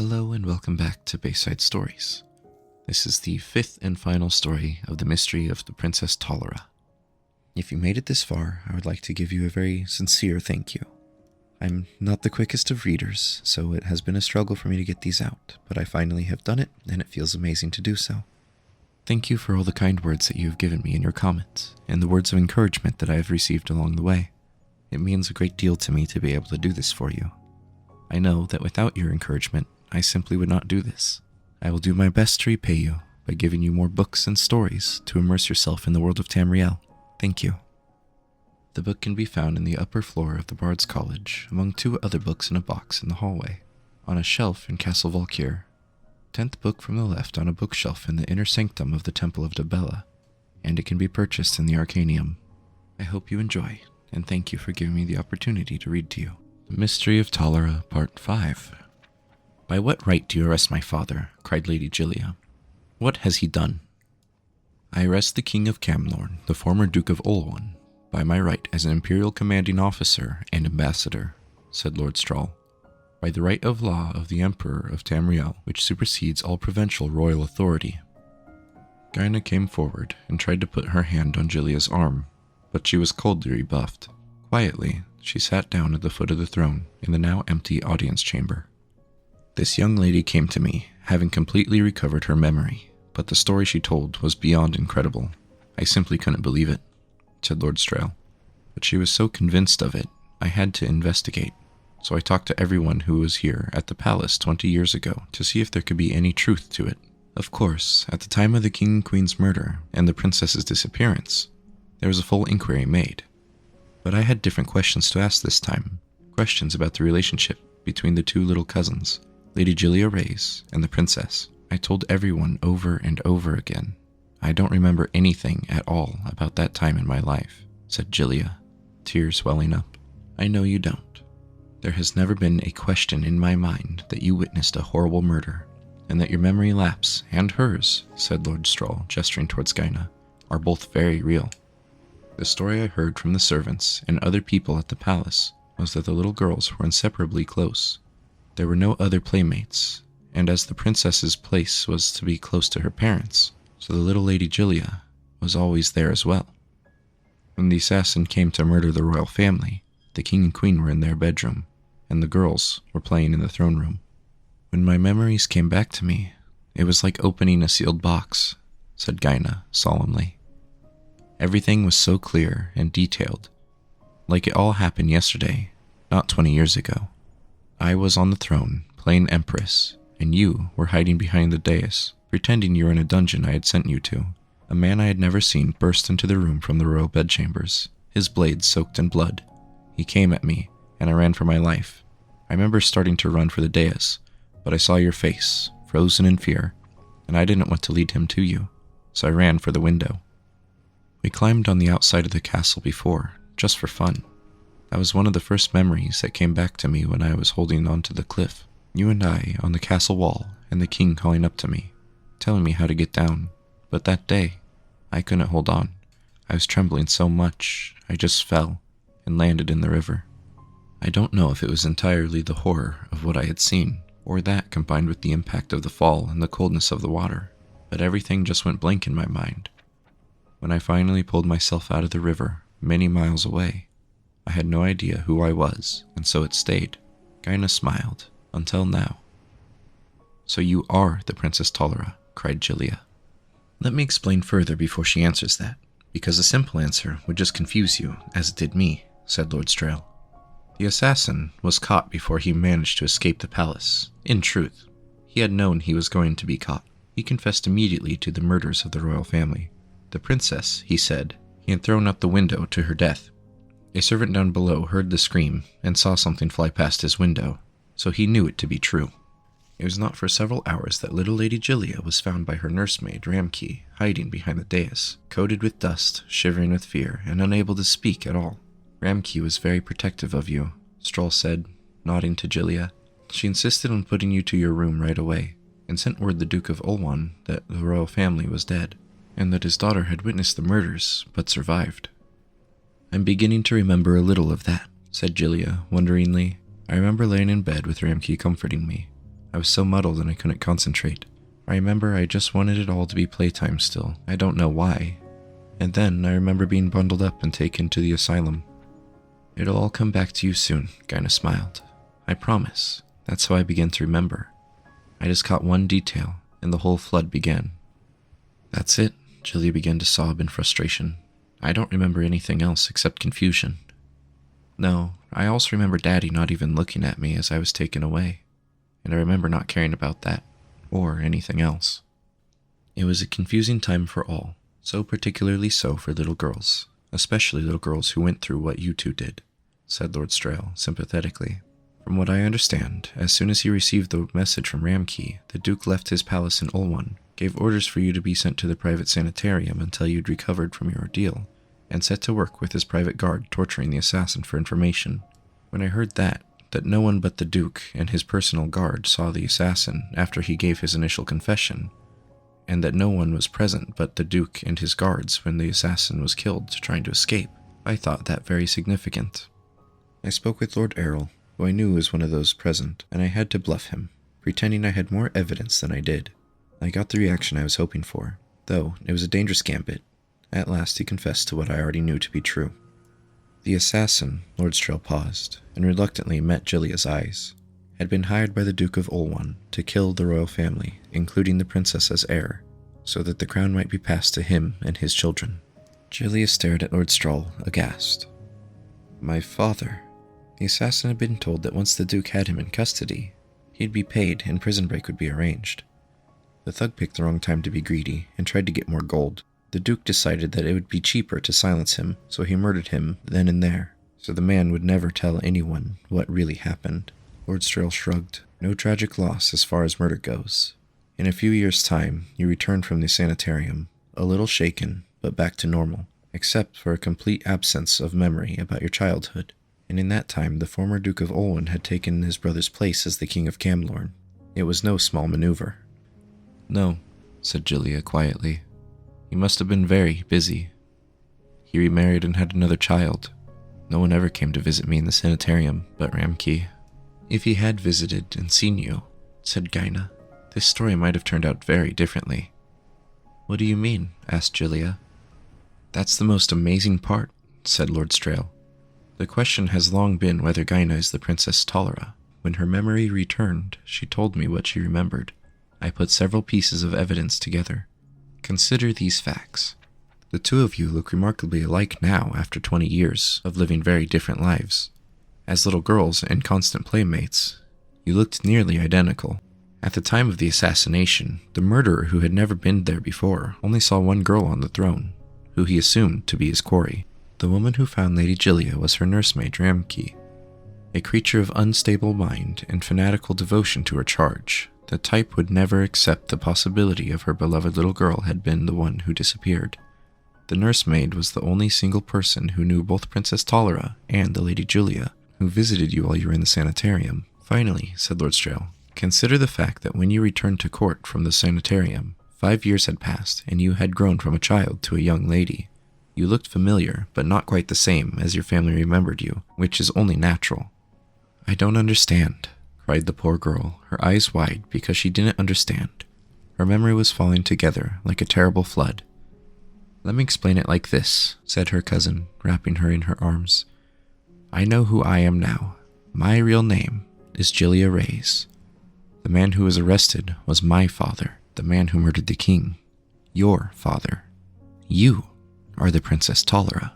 Hello and welcome back to Bayside Stories. This is the fifth and final story of the Mystery of the Princess Talara. If you made it this far, I would like to give you a very sincere thank you. I'm not the quickest of readers, so it has been a struggle for me to get these out, but I finally have done it, and it feels amazing to do so. Thank you for all the kind words that you have given me in your comments, and the words of encouragement that I have received along the way. It means a great deal to me to be able to do this for you. I know that without your encouragement, I simply would not do this. I will do my best to repay you by giving you more books and stories to immerse yourself in the world of Tamriel. Thank you. The book can be found in the upper floor of the Bard's College, among 2 other books in a box in the hallway, on a shelf in Castle Valkyr. 10th book from the left on a bookshelf in the inner sanctum of the Temple of Debella, and it can be purchased in the Arcanium. I hope you enjoy, and thank you for giving me the opportunity to read to you. The Mystery of Talara, Part 5. "By what right do you arrest my father?" cried Lady Gillia. "What has he done?" "I arrest the King of Camlorn, the former Duke of Olwan, by my right as an Imperial commanding officer and ambassador," said Lord Strahl. "By the right of law of the Emperor of Tamriel, which supersedes all provincial royal authority." Gyna came forward and tried to put her hand on Gillia's arm, but she was coldly rebuffed. Quietly, she sat down at the foot of the throne in the now empty audience chamber. "This young lady came to me, having completely recovered her memory, but the story she told was beyond incredible. I simply couldn't believe it," said Lord Strahl. "But she was so convinced of it, I had to investigate. So I talked to everyone who was here at the palace 20 years ago to see if there could be any truth to it. Of course, at the time of the King and Queen's murder and the princess's disappearance, there was a full inquiry made. But I had different questions to ask this time, questions about the relationship between the 2 little cousins, Lady Gillia Reyes and the princess. I told everyone over and over again. I don't remember anything at all about that time in my life," said Gillia, tears welling up. "I know you don't. There has never been a question in my mind that you witnessed a horrible murder, and that your memory lapse, and hers," said Lord Strahl, gesturing towards Gyna, "are both very real. The story I heard from the servants and other people at the palace was that the little girls were inseparably close. There were no other playmates, and as the princess's place was to be close to her parents, so the little Lady Gillia was always there as well. When the assassin came to murder the royal family, the king and queen were in their bedroom, and the girls were playing in the throne room. When my memories came back to me, it was like opening a sealed box," said Gyna solemnly. "Everything was so clear and detailed, like it all happened yesterday, not 20 years ago. I was on the throne, playing Empress, and you were hiding behind the dais, pretending you were in a dungeon I had sent you to. A man I had never seen burst into the room from the royal bedchambers, his blade soaked in blood. He came at me, and I ran for my life. I remember starting to run for the dais, but I saw your face, frozen in fear, and I didn't want to lead him to you, so I ran for the window. We climbed on the outside of the castle before, just for fun. That was one of the first memories that came back to me when I was holding onto the cliff. You and I on the castle wall, and the king calling up to me, telling me how to get down. But that day, I couldn't hold on. I was trembling so much, I just fell and landed in the river. I don't know if it was entirely the horror of what I had seen, or that combined with the impact of the fall and the coldness of the water, but everything just went blank in my mind. When I finally pulled myself out of the river, many miles away, I had no idea who I was, and so it stayed." Gyna smiled, "Until now." "So you are the Princess Talara," cried Gillia. "Let me explain further before she answers that, because a simple answer would just confuse you, as it did me," said Lord Strahl. "The assassin was caught before he managed to escape the palace. In truth, he had known he was going to be caught. He confessed immediately to the murders of the royal family. The princess, he said, he had thrown out the window to her death. A servant down below heard the scream and saw something fly past his window, so he knew it to be true. It was not for several hours that little Lady Gillia was found by her nursemaid, Ramkey, hiding behind the dais, coated with dust, shivering with fear, and unable to speak at all. Ramkey was very protective of you," Strahl said, nodding to Gillia. "She insisted on putting you to your room right away, and sent word the Duke of Olwan that the royal family was dead, and that his daughter had witnessed the murders, but survived." "I'm beginning to remember a little of that," said Gillia, wonderingly. "I remember laying in bed with Ramkey comforting me. I was so muddled and I couldn't concentrate. I remember I just wanted it all to be playtime still. I don't know why. And then I remember being bundled up and taken to the asylum. It'll all come back to you soon, Gyna smiled. I promise. That's how I began to remember. I just caught one detail, and the whole flood began. That's it, Julia began to sob in frustration. I don't remember anything else except confusion. No, I also remember Daddy not even looking at me as I was taken away, and I remember not caring about that, or anything else. It was a confusing time for all, so particularly so for little girls, especially little girls who went through what you two did, said Lord Strail sympathetically. From what I understand, as soon as he received the message from Ramkey, the Duke left his palace in Ulwan, gave orders for you to be sent to the private sanitarium until you'd recovered from your ordeal, and set to work with his private guard torturing the assassin for information. When I heard that no one but the Duke and his personal guard saw the assassin after he gave his initial confession, and that no one was present but the Duke and his guards when the assassin was killed trying to escape, I thought that very significant. I spoke with Lord Errol, who I knew was one of those present, and I had to bluff him, pretending I had more evidence than I did. I got the reaction I was hoping for, though it was a dangerous gambit. At last he confessed to what I already knew to be true. The assassin, Lord Strail paused, and reluctantly met Julia's eyes, had been hired by the Duke of Ulwan to kill the royal family, including the princess as heir, so that the crown might be passed to him and his children. Julia stared at Lord Strail, aghast. My father. The assassin had been told that once the Duke had him in custody, he'd be paid and prison break would be arranged. The thug picked the wrong time to be greedy and tried to get more gold. The Duke decided that it would be cheaper to silence him, so he murdered him then and there, so the man would never tell anyone what really happened. Lord Strail shrugged. No tragic loss as far as murder goes. In a few years' time, you returned from the sanitarium, a little shaken, but back to normal, except for a complete absence of memory about your childhood. And in that time, the former Duke of Ulwan had taken his brother's place as the King of Camlorn. It was no small maneuver. No, said Julia quietly. He must have been very busy. He remarried and had another child. No one ever came to visit me in the sanitarium but Ramkey. If he had visited and seen you, said Gyna, this story might have turned out very differently. What do you mean? Asked Julia. That's the most amazing part, said Lord Strail. The question has long been whether Gyna is the Princess Talara. When her memory returned, she told me what she remembered. I put several pieces of evidence together. Consider these facts. The two of you look remarkably alike now after 20 years of living very different lives. As little girls and constant playmates, you looked nearly identical. At the time of the assassination, the murderer who had never been there before only saw one girl on the throne, who he assumed to be his quarry. The woman who found Lady Julia was her nursemaid Ramkey, a creature of unstable mind and fanatical devotion to her charge. The type would never accept the possibility of her beloved little girl had been the one who disappeared. The nursemaid was the only single person who knew both Princess Talara and the Lady Julia, who visited you while you were in the sanitarium. Finally, said Lord Strail, consider the fact that when you returned to court from the sanitarium, 5 years had passed and you had grown from a child to a young lady. You looked familiar, but not quite the same as your family remembered you, which is only natural. I don't understand, cried the poor girl, her eyes wide because she didn't understand. Her memory was falling together like a terrible flood. Let me explain it like this, said her cousin, wrapping her in her arms. I know who I am now. My real name is Julia Reyes. The man who was arrested was my father, the man who murdered the king. Your father. You are the Princess Talara.